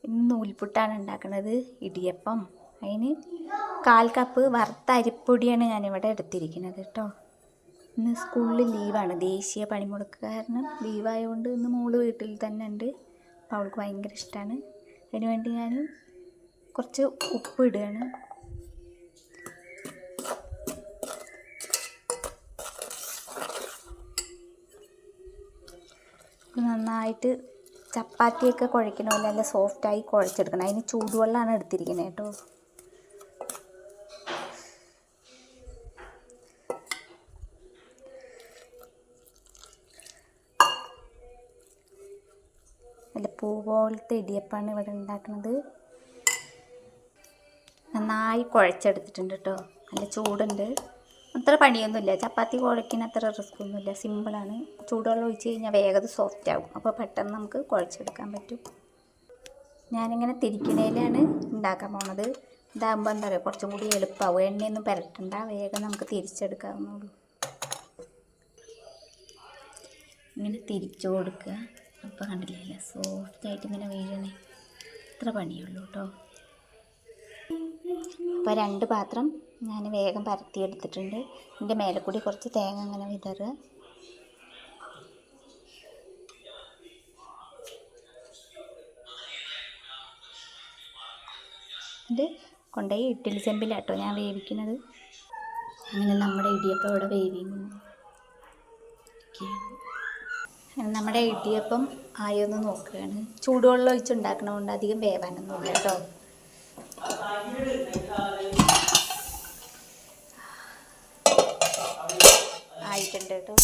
ഇന്ന് നൂൽപുട്ടാണ് ഉണ്ടാക്കുന്നത്. ഇടിയപ്പം. അതിന് 1/4 കപ്പ് വറുത്ത അരിപ്പൊടിയാണ് ഞാനിവിടെ എടുത്തിരിക്കുന്നത് കേട്ടോ. ഇന്ന് സ്കൂളിൽ ലീവാണ്, ദേശീയ പണിമുടക്ക് കാരണം ലീവായതുകൊണ്ട് ഇന്ന് മോള് വീട്ടിൽ തന്നെ ഉണ്ട്. അപ്പോൾ അവൾക്ക് ഭയങ്കര ഇഷ്ടമാണ്. അതിന് വേണ്ടി ഞാൻ കുറച്ച് ഉപ്പ് ഇടുകയാണ്. നന്നായിട്ട് ചപ്പാത്തിയൊക്കെ കുഴക്കണ പോലെ നല്ല സോഫ്റ്റായി കുഴച്ചെടുക്കണം. അതിന് ചൂടുവെള്ളമാണ് എടുത്തിരിക്കുന്നത് കേട്ടോ. നല്ല പൂ പോലത്തെ ഇടിയപ്പമാണ് ഇവിടെ ഉണ്ടാക്കുന്നത്. നന്നായി കുഴച്ചെടുത്തിട്ടുണ്ട് കേട്ടോ. നല്ല ചൂടുണ്ട്. അത്ര പണിയൊന്നുമില്ല, ചപ്പാത്തി കുഴയ്ക്കുന്ന അത്ര റിസ്ക്കൊന്നുമില്ല, സിമ്പിളാണ്. ചൂടുവെള്ളം ഒഴിച്ച് കഴിഞ്ഞാൽ വേഗം സോഫ്റ്റ് ആകും. അപ്പോൾ പെട്ടെന്ന് നമുക്ക് കുഴച്ചെടുക്കാൻ പറ്റും. ഞാനിങ്ങനെ തിരിക്കണേലാണ് ഉണ്ടാക്കാൻ പോണത്. ഇതാകുമ്പോൾ എന്താ പറയുക, കുറച്ചും കൂടി എളുപ്പമാവും. എണ്ണയൊന്നും പുരട്ടണ്ട, വേഗം നമുക്ക് തിരിച്ചെടുക്കാവുന്നുള്ളൂ. ഇങ്ങനെ തിരിച്ചു കൊടുക്കുക. അപ്പോൾ കണ്ടില്ലേ, സോഫ്റ്റായിട്ട് ഇങ്ങനെ വീഴണേ. ഇത്ര പണിയുള്ളൂ കേട്ടോ. അപ്പോൾ 2 പാത്രം ഞാൻ വേഗം പരത്തിയെടുത്തിട്ടുണ്ട്. ഇതിൻ്റെ മേലെ കൂടി കുറച്ച് തേങ്ങ അങ്ങനെ വിതറുക. ഇത് കൊണ്ടുപോയി ഇഡ്ഡലി ചെമ്പിലാട്ടോ ഞാൻ വേവിക്കുന്നത്. അങ്ങനെ നമ്മുടെ ഇടിയപ്പം ഇവിടെ വേവിക്കുന്നു. നമ്മുടെ ഇടിയപ്പം ആയൊന്ന് നോക്കുകയാണ്. ചൂടുവെള്ളം ഒഴിച്ചുണ്ടാക്കണതുകൊണ്ട് അധികം വേവാനൊന്നുമില്ല കേട്ടോ. ആയിട്ടുണ്ട് കേട്ടോ.